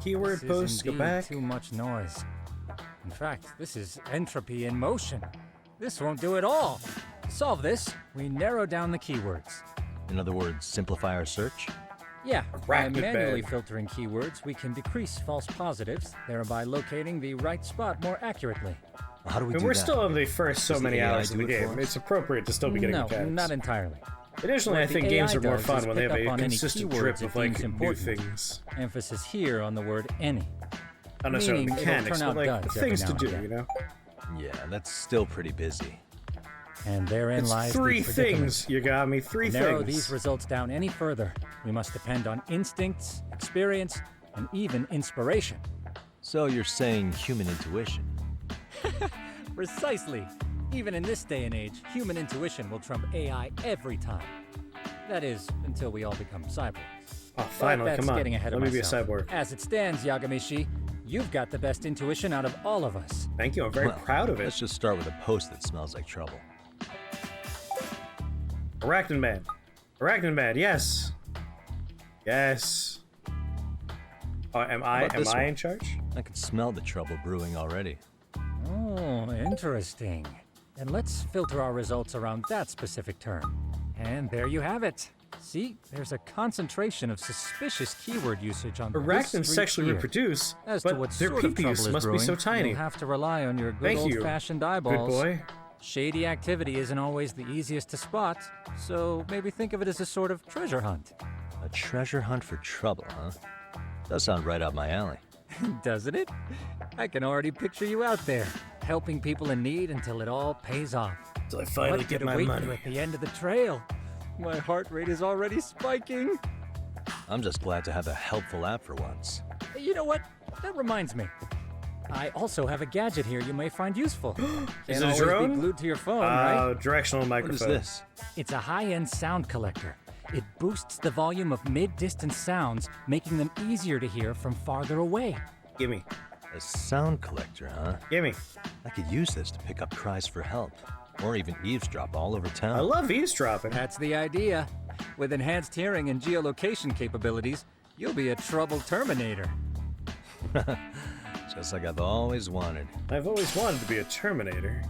Keyword This post, is go indeed back. too much noise. In fact, this is entropy in motion. This won't do it all. To solve this, we narrow down the keywords. In other words, simplify our search? Yeah, by Arachnid manually bag. filtering keywords, we can decrease false positives, thereby locating the right spot more accurately. How do we And do we're that? still in the first so Does the many AI hours of do the it for game. us? It's appropriate to still be getting No, mechanics. not entirely. Additionally, I What think the games AI are more does fun is when they pick have up a on any consistent keywords drip it of like deems new important. things. Emphasis here on the word any. Not necessarily Meaning it'll mechanics, turn but out like duds things to every do, now and you know? Yeah, that's still pretty busy. And therein It's lies three the predicament. things, you got me. Three To narrow things. these results down any further, we must depend on instincts, experience, and even inspiration. So you're saying human intuition? Precisely. Even in this day and age, human intuition will trump AI every time. That is, until we all become cyborgs. Oh, finally, But that's come on. getting ahead Let of me be a myself. cyborg. As it stands, Yagami-shi, you've got the best intuition out of all of us. Thank you, I'm very Well, proud of it. Let's just start with a post that smells like trouble. Arachnid Man. Arachnid Man, yes. Yes. Oh, am How about this I one? in charge? I can smell the trouble brewing already. Oh, interesting. Then let's filter our results around that specific term. And there you have it. See, there's a concentration of suspicious keyword usage on this Arachnids street sexually here. reproduce, As but to what their sort of trouble peepees is must be so brewing, tiny. You'll have to rely on your good Thank you, old-fashioned good eyeballs. boy. Shady activity isn't always the easiest to spot, so maybe think of it as a sort of treasure hunt. A treasure hunt for trouble, huh? Does sound right up my alley. Doesn't it? I can already picture you out there, helping people in need until it all pays off. Till I finally What get could my await money. you at the end of the trail? My heart rate is already spiking. I'm just glad to have a helpful app for once. You know what? That reminds me. I also have a gadget here you may find useful. Is Can't it a always drone? be glued to your phone, right? Directional microphone. What is this? It's a high-end sound collector. It boosts the volume of mid-distance sounds, making them easier to hear from farther away. Gimme. A sound collector, huh? Gimme. I could use this to pick up cries for help, or even eavesdrop all over town. I love eavesdropping. That's the idea. With enhanced hearing and geolocation capabilities, you'll be a trouble terminator. Just like I've always wanted. I've always wanted to be a Terminator.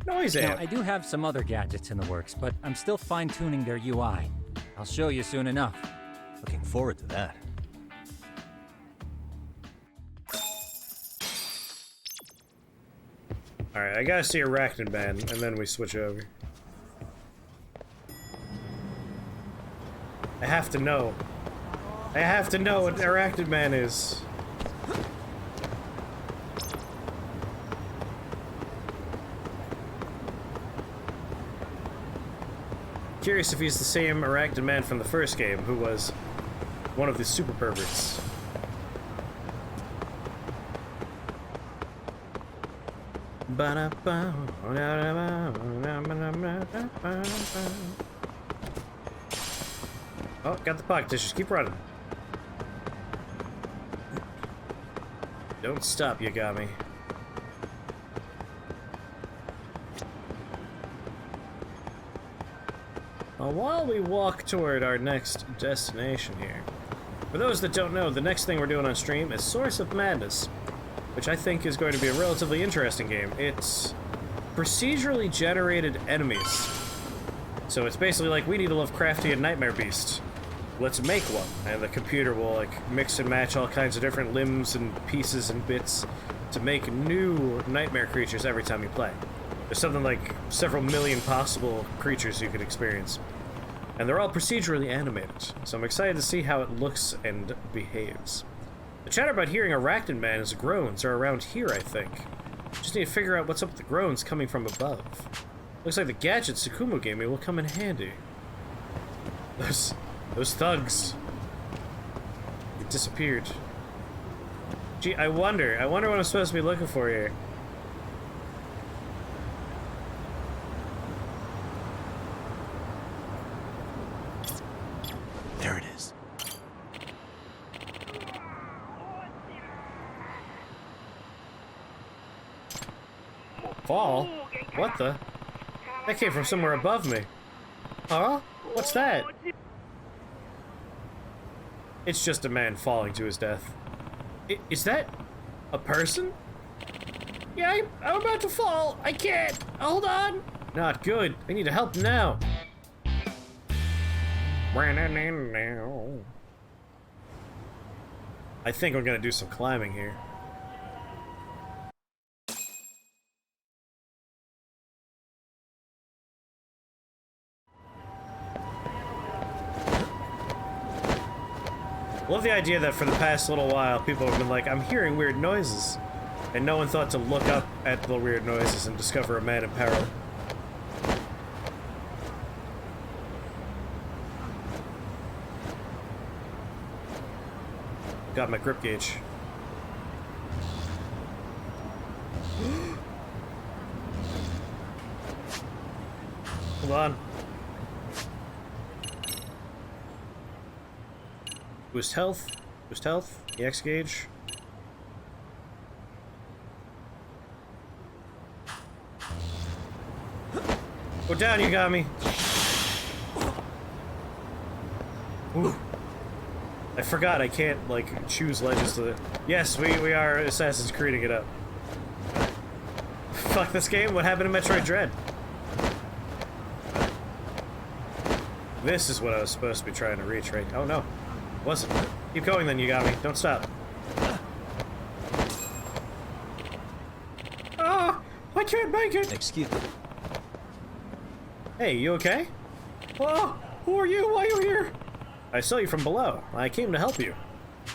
Noise Now, amp. I do have some other gadgets in the works, but I'm still fine-tuning their UI. I'll show you soon enough. Looking forward to that. Alright, I gotta see Arachnid Man, and then we switch over. I have to know. I have to know what Arachnid Man is. Curious if he's the same Arachnid Man from the first game, who was one of the super perverts. Oh, got the pocket tissues. Keep running. Don't stop, you got me. Well, while we walk toward our next destination here, for those that don't know, the next thing we're doing on stream is Source of Madness, which I think is going to be a relatively interesting game. It's procedurally generated enemies. So it's basically like we need a Lovecraftian Nightmare Beast. Let's make one. And the computer will like mix and match all kinds of different limbs and pieces and bits to make new nightmare creatures every time you play. There's something like several million possible creatures you could experience. And they're all procedurally animated, so I'm excited to see how it looks and behaves. The chatter about hearing Arachnid Man's groans are around here, I think. Just need to figure out what's up with the groans coming from above. Looks like the gadget Tsukumo gave me will come in handy. Those thugs. They disappeared. Gee, I wonder what I'm supposed to be looking for here. There it is. Fall? What the? That came from somewhere above me. Huh? What's that? It's just a man falling to his death. Is that a person? Yeah, I'm about to fall. I can't. Hold on. Not good. I need to help now. I think I'm gonna do some climbing here. Love the idea that for the past little while, people have been like, I'm hearing weird noises. And no one thought to look up at the weird noises and discover a man in peril. Got my grip gauge. Hold on. Boost health. Boost health. EX gauge. Go down, you got me. Ooh. I forgot I can't, like, choose ledges to the... Yes, we are Assassin's Creeding it up. Fuck this game, what happened to Metroid Dread? This is what I was supposed to be trying to reach, right? Oh no, wasn't. Keep going then, you got me. Don't stop. Ah, I can't make it! Excuse me. Hey, you okay? Oh, who are you? Why are you here? I saw you from below. I came to help you.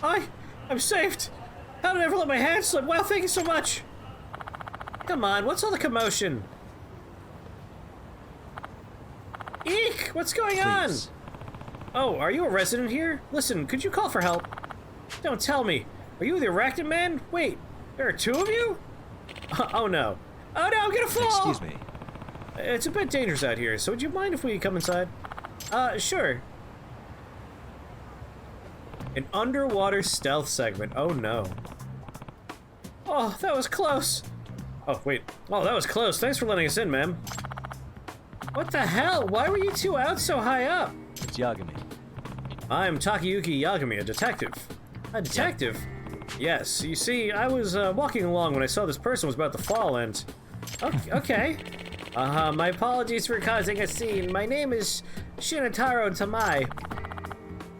I'm saved! How did I ever let my hand slip? Wow, thank you so much! Come on, what's all the commotion? Eek! What's going on? Oh, are you a resident here? Listen, could you call for help? Don't tell me. Are you the Arachnid Man? Wait, there are two of you? Oh no. Oh no, I'm gonna fall! Excuse me. It's a bit dangerous out here, so would you mind if we come inside? Sure. An underwater stealth segment. Oh no. Oh, that was close. Oh, wait. Oh, that was close. Thanks for letting us in, ma'am. What the hell? Why were you two out so high up? It's Yagami. I'm Takayuki Yagami, a detective. A detective? Yes. You see, I was walking along when I saw this person was about to fall and... Okay. My apologies for causing a scene. My name is Shinataro Tamai.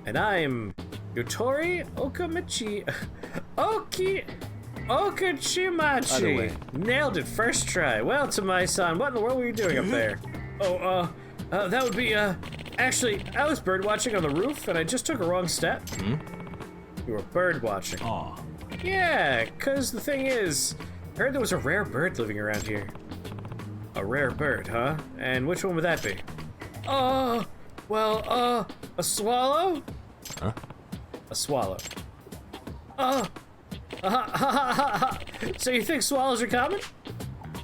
And I'm Yutori Okamichi... Okachimachi! Nailed it, first try. Well, Tamai-san, what in the world were you doing up there? Oh, that would be, actually, I was bird watching on the roof, and I just took a wrong step. You were bird watching. Aw. Yeah, cause the thing is, I heard there was a rare bird living around here. A rare bird, huh? And which one would that be? Well, a swallow? Huh? A swallow. So you think swallows are common?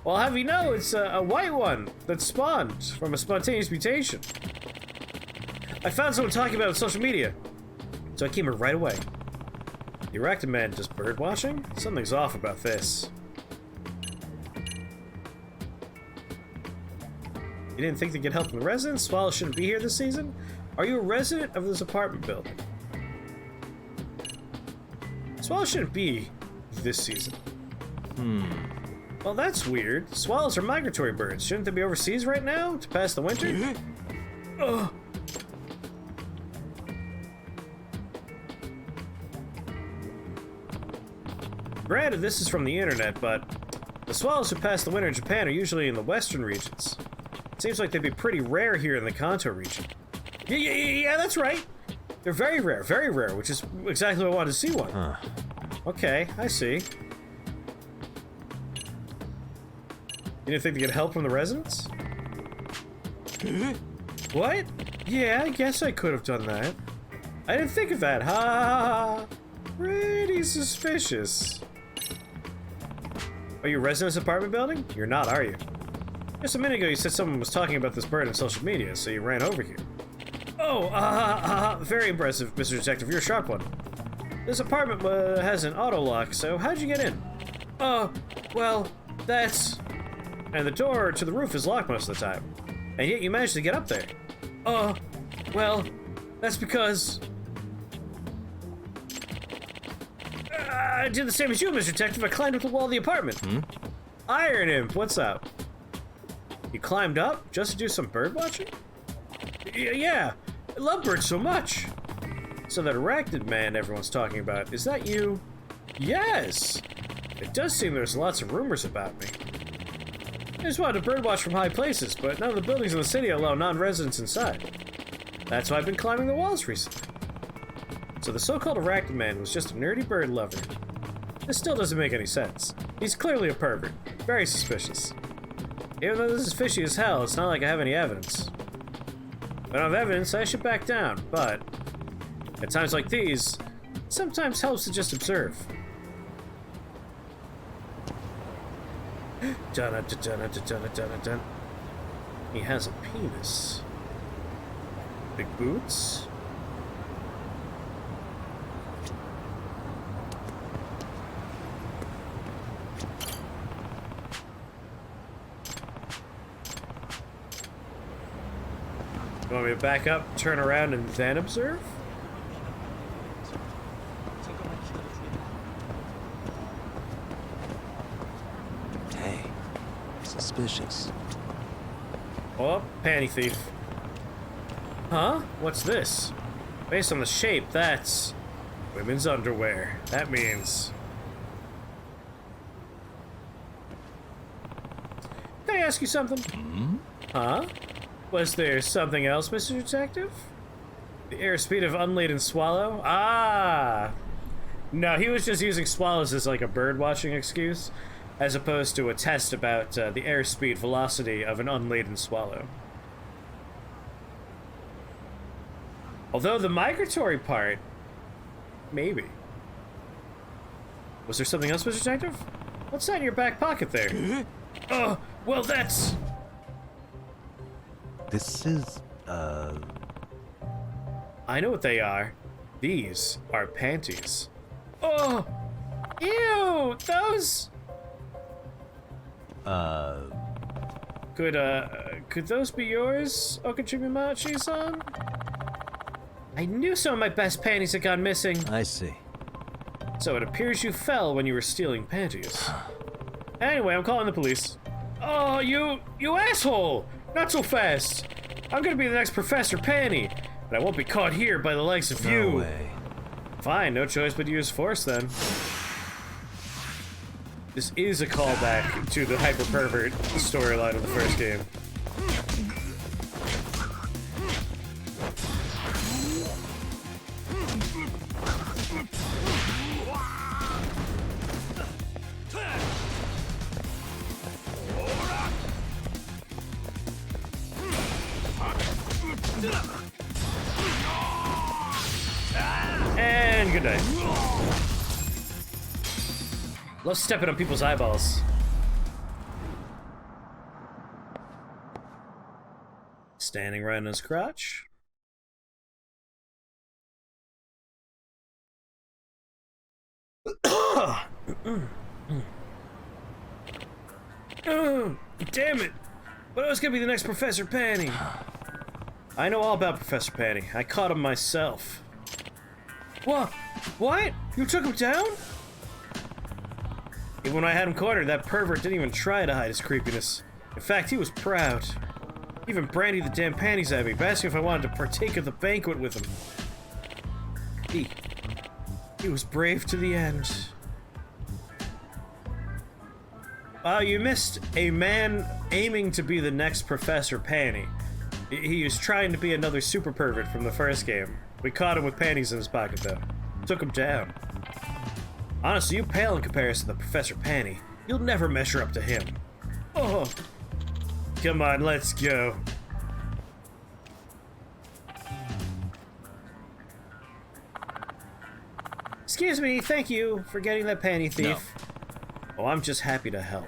Well, I'll have you know, it's a white one that spawned from a spontaneous mutation. I found someone talking about it on social media, so I came here right away. The Arachnid Man does bird watching? Something's off about this. You didn't think to get help from the residents? Swallows shouldn't be here this season? Are you a resident of this apartment building? Swallows shouldn't be this season. Well, that's weird. Swallows are migratory birds. Shouldn't they be overseas right now to pass the winter? Ugh. Granted, this is from the internet, but the swallows who pass the winter in Japan are usually in the western regions. It seems like they'd be pretty rare here in the Kanto region. Yeah, that's right. They're very rare, which is exactly what I wanted to see one. Huh. Okay, I see. You didn't think to get help from the residents? What? Yeah, I guess I could have done that. I didn't think of that. Ha ha ha. Pretty suspicious. Are you a resident of this apartment building? You're not, are you? Just a minute ago you said someone was talking about this bird on social media, so you ran over here. Oh, very impressive, Mr. Detective. You're a sharp one. This apartment has an auto lock, so how'd you get in? Well, that's... And the door to the roof is locked most of the time. And yet you managed to get up there. Well, that's because... I did the same as you, Mr. Detective. I climbed up the wall of the apartment. Iron Imp, what's up? You climbed up just to do some bird watching? Yeah, I love birds so much. So that Arachnid Man everyone's talking about, is that you? Yes! It does seem there's lots of rumors about me. I just wanted to birdwatch from high places, but none of the buildings in the city allow non-residents inside. That's why I've been climbing the walls recently. So the so-called arachnid man was just a nerdy bird lover. This still doesn't make any sense. He's clearly a pervert. Very suspicious. Even though this is fishy as hell, it's not like I have any evidence. If I don't have evidence, I should back down, but at times like these, it sometimes helps to just observe. He has a penis. Big boots? You want me to back up, turn around, and then observe? Hey, suspicious. Oh, panty thief. Huh? What's this? Based on the shape, that's women's underwear. That means... Can I ask you something? Hmm? Huh? Was there something else, Mr. Detective? The airspeed of unladen swallow? Ah! No, he was just using swallows as like a bird-watching excuse, as opposed to a test about the airspeed velocity of an unladen swallow. Although the migratory part, maybe. Was there something else, Mr. Detective? What's that in your back pocket there? Oh, well that's... This is, I know what they are. These are panties. Oh! Ew! Those... Could those be yours, Okachibimachi-san? I knew some of my best panties had gone missing. I see. So it appears you fell when you were stealing panties. Anyway, I'm calling the police. Oh, you asshole! Not so fast! I'm gonna be the next Professor Panty, but I won't be caught here by the likes of you. No way. Fine, no choice but to use force then. This is a callback to the hyper pervert storyline of the first game. And good night. Love stepping on people's eyeballs. Standing right on his crotch. Damn it! But I was gonna be the next Professor Panty. I know all about Professor Panty. I caught him myself. What? What? You took him down? Even when I had him cornered, that pervert didn't even try to hide his creepiness. In fact, he was proud. He even brandied the damn panties at me, asking if I wanted to partake of the banquet with him. He was brave to the end. Wow, you missed a man aiming to be the next Professor Panty. He was trying to be another super pervert from the first game. We caught him with panties in his pocket, though. Took him down. Honestly, you pale in comparison to Professor Panty. You'll never measure up to him. Oh! Come on, let's go. Excuse me, thank you for getting that panty thief. No. Oh, I'm just happy to help.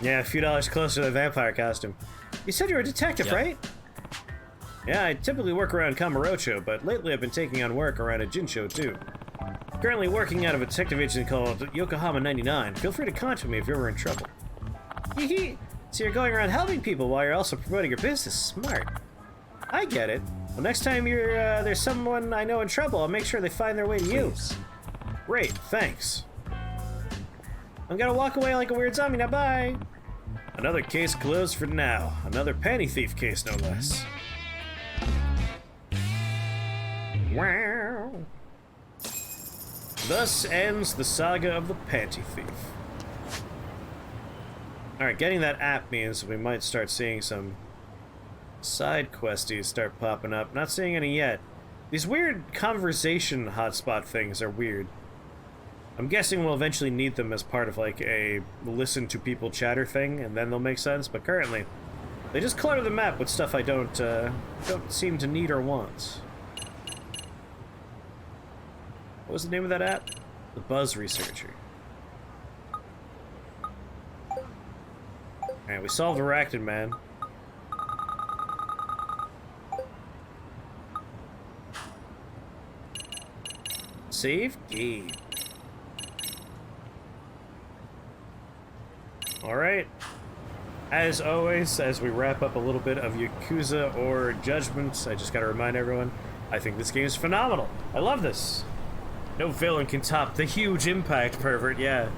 Yeah, a few dollars closer to the vampire costume. You said you were a detective, right? Yeah, I typically work around Kamurocho, but lately I've been taking on work around a Jinsho too. Currently working out of a detective agency called Yokohama 99. Feel free to contact me if you're ever in trouble. Hee. So you're going around helping people while you're also promoting your business. Smart. I get it. Well, next time there's someone I know in trouble, I'll make sure they find their way to you. Great, thanks. I'm gonna walk away like a weird zombie now, bye. Another case closed for now. Another panty thief case, no less. Wow. Thus ends the saga of the panty thief. Alright, getting that app means we might start seeing some side questies start popping up. Not seeing any yet. These weird conversation hotspot things are weird. I'm guessing we'll eventually need them as part of like a listen to people chatter thing, and then they'll make sense, but currently they just clutter the map with stuff I don't seem to need or want. What was the name of that app? The Buzz Researcher. Alright, we solved Arachnid Man. Save game. Alright. As always, as we wrap up a little bit of Yakuza or Judgment, I just gotta remind everyone, I think this game is phenomenal. I love this. No villain can top the huge impact, pervert, yeah.